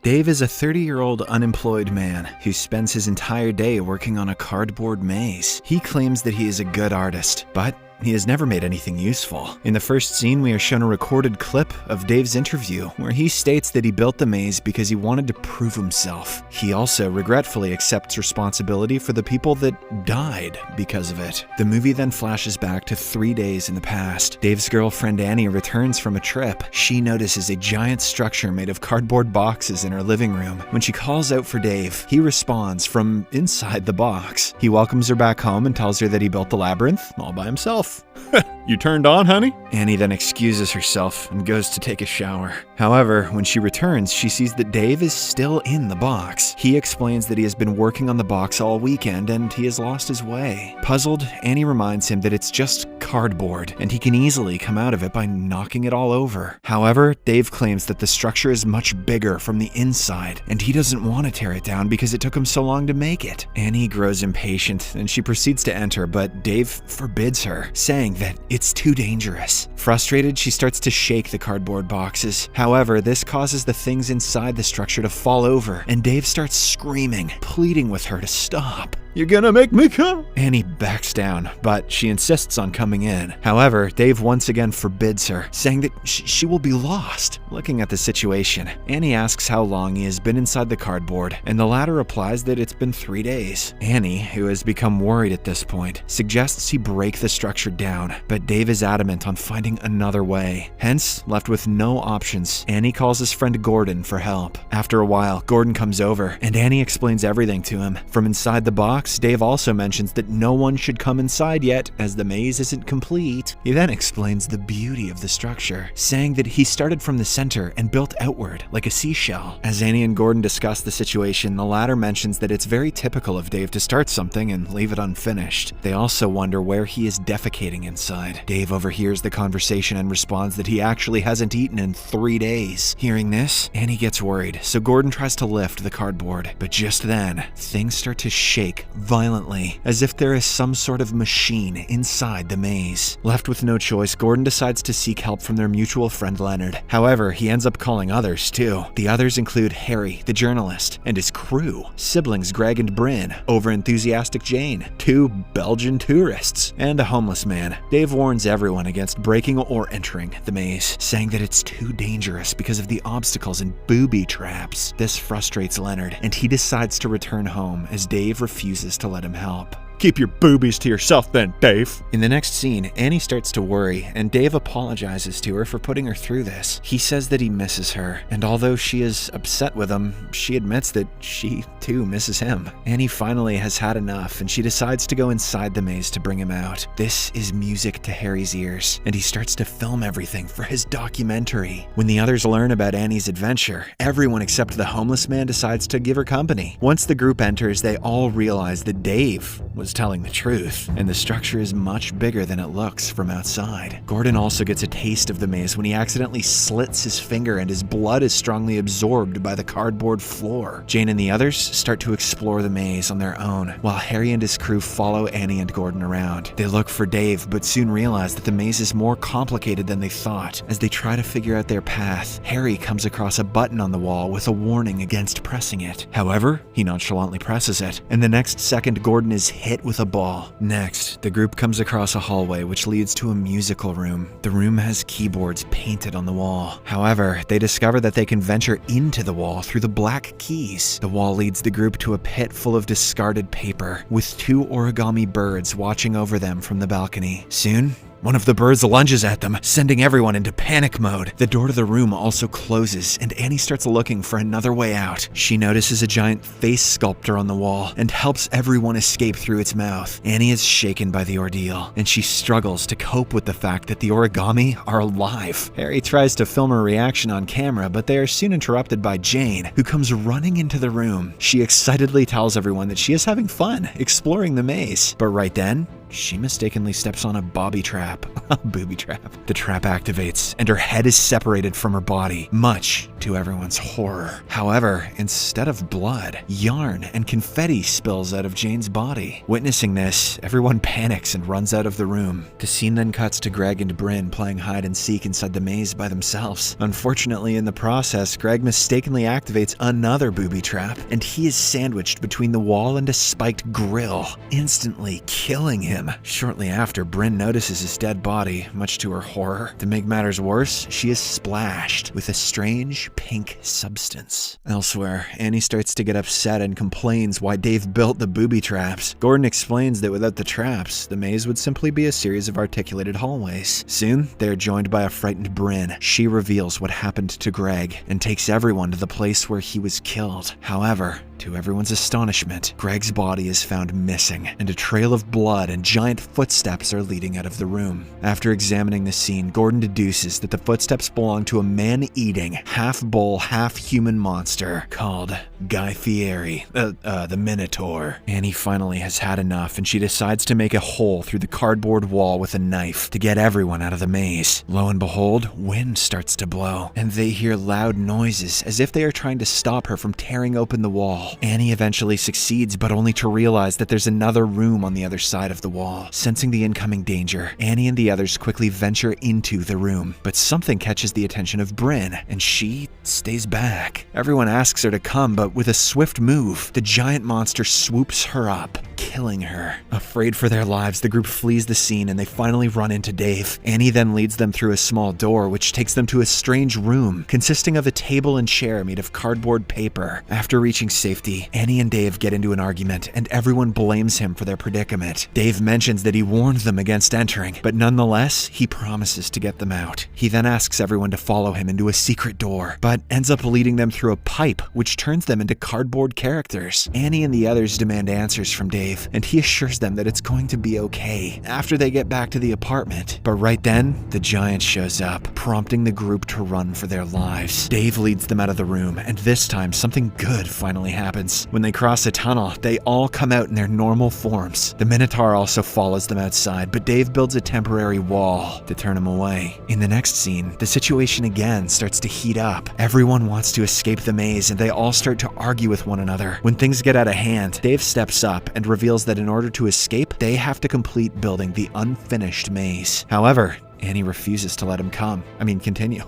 Dave is a 30-year-old unemployed man who spends his entire day working on a cardboard maze. He claims that he is a good artist, but he has never made anything useful. In the first scene, we are shown a recorded clip of Dave's interview, where he states that he built the maze because he wanted to prove himself. He also regretfully accepts responsibility for the people that died because of it. The movie then flashes back to 3 days in the past. Dave's girlfriend Annie returns from a trip. She notices a giant structure made of cardboard boxes in her living room. When she calls out for Dave, he responds from inside the box. He welcomes her back home and tells her that he built the labyrinth all by himself. You turned on, honey? Annie then excuses herself and goes to take a shower. However, when she returns, she sees that Dave is still in the box. He explains that he has been working on the box all weekend and he has lost his way. Puzzled, Annie reminds him that it's just cardboard and he can easily come out of it by knocking it all over. However, Dave claims that the structure is much bigger from the inside and he doesn't want to tear it down because it took him so long to make it. Annie grows impatient and she proceeds to enter, but Dave forbids her, saying that it's too dangerous. Frustrated, she starts to shake the cardboard boxes. However, this causes the things inside the structure to fall over, and Dave starts screaming, pleading with her to stop. You're gonna make me come? Annie backs down, but she insists on coming in. However, Dave once again forbids her, saying that she will be lost. Looking at the situation, Annie asks how long he has been inside the cardboard, and the latter replies that it's been 3 days. Annie, who has become worried at this point, suggests he break the structure down, but Dave is adamant on finding another way. Hence, left with no options, Annie calls his friend Gordon for help. After a while, Gordon comes over, and Annie explains everything to him. From inside the box, Dave also mentions that no one should come inside yet, as the maze isn't complete. He then explains the beauty of the structure, saying that he started from the center and built outward like a seashell. As Annie and Gordon discuss the situation, the latter mentions that it's very typical of Dave to start something and leave it unfinished. They also wonder where he is defecating inside. Dave overhears the conversation and responds that he actually hasn't eaten in 3 days. Hearing this, Annie gets worried, so Gordon tries to lift the cardboard. But just then, things start to shake violently, as if there is some sort of machine inside the maze. Left with no choice, Gordon decides to seek help from their mutual friend Leonard. However, he ends up calling others too. The others include Harry, the journalist, and his crew, siblings Greg and Bryn, over-enthusiastic Jane, 2 Belgian tourists, and a homeless man. Dave warns everyone against breaking or entering the maze, saying that it's too dangerous because of the obstacles and booby traps. This frustrates Leonard, and he decides to return home as Dave refuses to let him help. Keep your boobies to yourself then, Dave. In the next scene, Annie starts to worry, and Dave apologizes to her for putting her through this. He says that he misses her, and although she is upset with him, she admits that she too misses him. Annie finally has had enough, and she decides to go inside the maze to bring him out. This is music to Harry's ears, and he starts to film everything for his documentary. When the others learn about Annie's adventure, everyone except the homeless man decides to give her company. Once the group enters, they all realize that Dave was telling the truth, and the structure is much bigger than it looks from outside. Gordon also gets a taste of the maze when he accidentally slits his finger and his blood is strongly absorbed by the cardboard floor. Jane and the others start to explore the maze on their own, while Harry and his crew follow Annie and Gordon around. They look for Dave, but soon realize that the maze is more complicated than they thought. As they try to figure out their path, Harry comes across a button on the wall with a warning against pressing it. However, he nonchalantly presses it, and the next second Gordon is hit with a ball. Next, the group comes across a hallway which leads to a musical room. The room has keyboards painted on the wall. However, they discover that they can venture into the wall through the black keys. The wall leads the group to a pit full of discarded paper, with 2 origami birds watching over them from the balcony. Soon, one of the birds lunges at them, sending everyone into panic mode. The door to the room also closes, and Annie starts looking for another way out. She notices a giant face sculpture on the wall and helps everyone escape through its mouth. Annie is shaken by the ordeal, and she struggles to cope with the fact that the origami are alive. Harry tries to film her reaction on camera, but they are soon interrupted by Jane, who comes running into the room. She excitedly tells everyone that she is having fun exploring the maze. But right then, she mistakenly steps on a booby trap. A booby trap. The trap activates, and her head is separated from her body, much to everyone's horror. However, instead of blood, yarn and confetti spills out of Jane's body. Witnessing this, everyone panics and runs out of the room. The scene then cuts to Greg and Bryn playing hide and seek inside the maze by themselves. Unfortunately, in the process, Greg mistakenly activates another booby trap, and he is sandwiched between the wall and a spiked grill, instantly killing him. Shortly after, Bryn notices his dead body, much to her horror. To make matters worse, she is splashed with a strange pink substance. Elsewhere, Annie starts to get upset and complains why Dave built the booby traps. Gordon explains that without the traps, the maze would simply be a series of articulated hallways. Soon, they are joined by a frightened Bryn. She reveals what happened to Greg and takes everyone to the place where he was killed. However, to everyone's astonishment, Greg's body is found missing, and a trail of blood and giant footsteps are leading out of the room. After examining the scene, Gordon deduces that the footsteps belong to a man-eating, half-bull, half-human monster called Guy Fieri, the Minotaur. Annie finally has had enough, and she decides to make a hole through the cardboard wall with a knife to get everyone out of the maze. Lo and behold, wind starts to blow, and they hear loud noises as if they are trying to stop her from tearing open the wall. Annie eventually succeeds, but only to realize that there's another room on the other side of the wall. Sensing the incoming danger, Annie and the others quickly venture into the room, but something catches the attention of Bryn, and she stays back. Everyone asks her to come, but with a swift move, the giant monster swoops her up, killing her. Afraid for their lives, the group flees the scene and they finally run into Dave. Annie then leads them through a small door, which takes them to a strange room consisting of a table and chair made of cardboard paper. After reaching safety, Annie and Dave get into an argument, and everyone blames him for their predicament. Dave mentions that he warned them against entering, but nonetheless, he promises to get them out. He then asks everyone to follow him into a secret door, but ends up leading them through a pipe, which turns them into cardboard characters. Annie and the others demand answers from Dave, and he assures them that it's going to be okay after they get back to the apartment. But right then, the giant shows up, prompting the group to run for their lives. Dave leads them out of the room, and this time something good finally happens. When they cross a tunnel, they all come out in their normal forms. The Minotaur also follows them outside, but Dave builds a temporary wall to turn him away. In the next scene, the situation again starts to heat up. Everyone wants to escape the maze, and they all start to argue with one another. When things get out of hand, Dave steps up and reveals that in order to escape, they have to complete building the unfinished maze. However, Annie refuses to let him continue,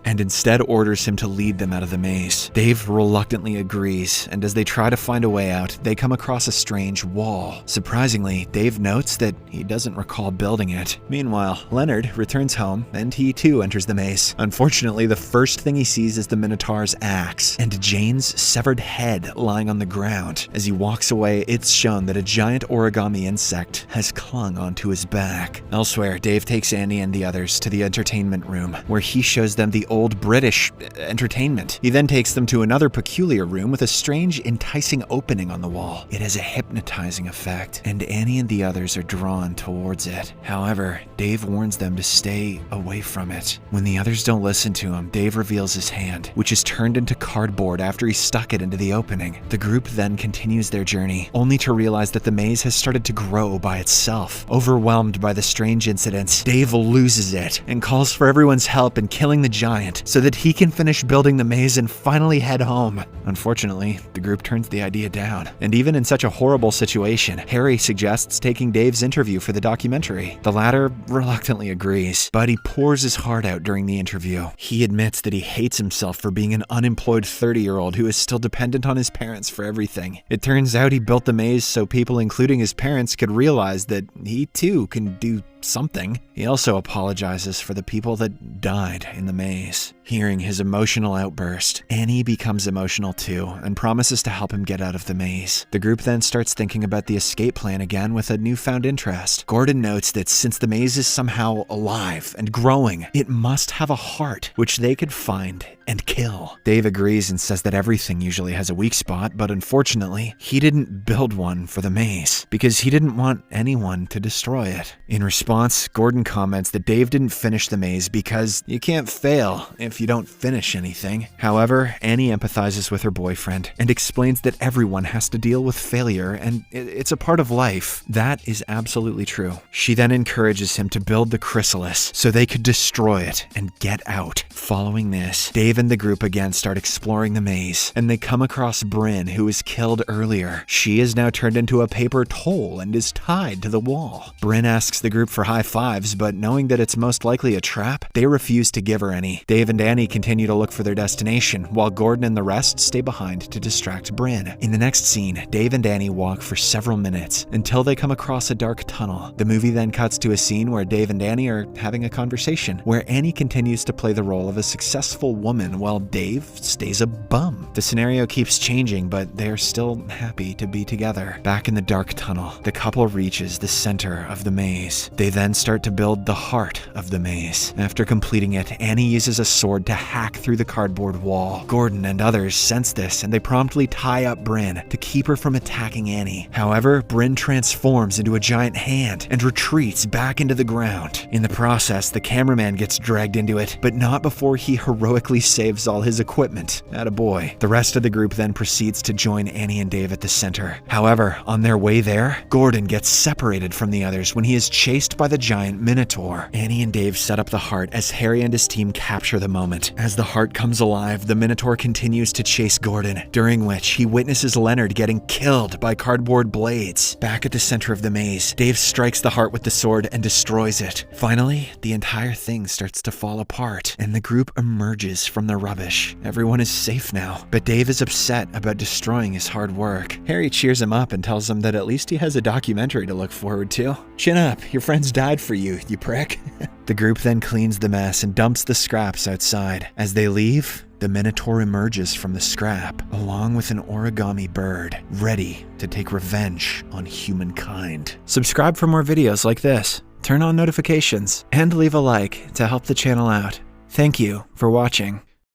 and instead orders him to lead them out of the maze. Dave reluctantly agrees, and as they try to find a way out, they come across a strange wall. Surprisingly, Dave notes that he doesn't recall building it. Meanwhile, Leonard returns home, and he too enters the maze. Unfortunately, the first thing he sees is the Minotaur's axe, and Jane's severed head lying on the ground. As he walks away, it's shown that a giant origami insect has clung onto his back. Elsewhere, Dave takes Annie and the others to the entertainment room, where he shows them the old British entertainment. He then takes them to another peculiar room with a strange, enticing opening on the wall. It has a hypnotizing effect, and Annie and the others are drawn towards it. However, Dave warns them to stay away from it. When the others don't listen to him, Dave reveals his hand, which is turned into cardboard after he stuck it into the opening. The group then continues their journey, only to realize that the maze has started to grow by itself. Overwhelmed by the strange incidents, Dave loses it and calls for everyone's help in killing the giant so that he can finish building the maze and finally head home. Unfortunately, the group turns the idea down, and even in such a horrible situation, Harry suggests taking Dave's interview for the documentary. The latter reluctantly agrees, but he pours his heart out during the interview. He admits that he hates himself for being an unemployed 30-year-old who is still dependent on his parents for everything. It turns out he built the maze so people, including his parents, could realize that he too can do something. He also apologizes for the people that died in the maze. Hearing his emotional outburst, Annie becomes emotional too and promises to help him get out of the maze. The group then starts thinking about the escape plan again with a newfound interest. Gordon notes that since the maze is somehow alive and growing, it must have a heart, which they could find and kill. Dave agrees and says that everything usually has a weak spot, but unfortunately, he didn't build one for the maze because he didn't want anyone to destroy it. In response, Gordon comments that Dave didn't finish the maze because you can't fail if you don't finish anything. However, Annie empathizes with her boyfriend and explains that everyone has to deal with failure and it's a part of life. That is absolutely true. She then encourages him to build the chrysalis so they could destroy it and get out. Following this, Dave and the group again start exploring the maze, and they come across Bryn, who was killed earlier. She is now turned into a paper toll and is tied to the wall. Bryn asks the group for high fives, but knowing that it's most likely a trap, they refuse to give her any. Dave and Annie continue to look for their destination, while Gordon and the rest stay behind to distract Bryn. In the next scene, Dave and Annie walk for several minutes until they come across a dark tunnel. The movie then cuts to a scene where Dave and Annie are having a conversation, where Annie continues to play the role of a successful woman while Dave stays a bum. The scenario keeps changing, but they're still happy to be together. Back in the dark tunnel, the couple reaches the center of the maze. They then start to build the heart of the maze. After completing it, Annie uses a sword to hack through the cardboard wall. Gordon and others sense this, and they promptly tie up Bryn to keep her from attacking Annie. However, Bryn transforms into a giant hand and retreats back into the ground. In the process, the cameraman gets dragged into it, but not before he heroically saves all his equipment. Attaboy. The rest of the group then proceeds to join Annie and Dave at the center. However, on their way there, Gordon gets separated from the others when he is chased by the giant Minotaur. Annie and Dave set up the heart as Harry and his team capture the moment. As the heart comes alive, the Minotaur continues to chase Gordon, during which he witnesses Leonard getting killed by cardboard blades. Back at the center of the maze, Dave strikes the heart with the sword and destroys it. Finally, the entire thing starts to fall apart, and the group emerges from the rubbish. Everyone is safe now, but Dave is upset about destroying his hard work. Harry cheers him up and tells him that at least he has a documentary to look forward to. Chin up, your friends died for you, you prick. The group then cleans the mess and dumps the scraps outside. As they leave, the Minotaur emerges from the scrap, along with an origami bird, ready to take revenge on humankind. Subscribe for more videos like this, turn on notifications, and leave a like to help the channel out. Thank you for watching.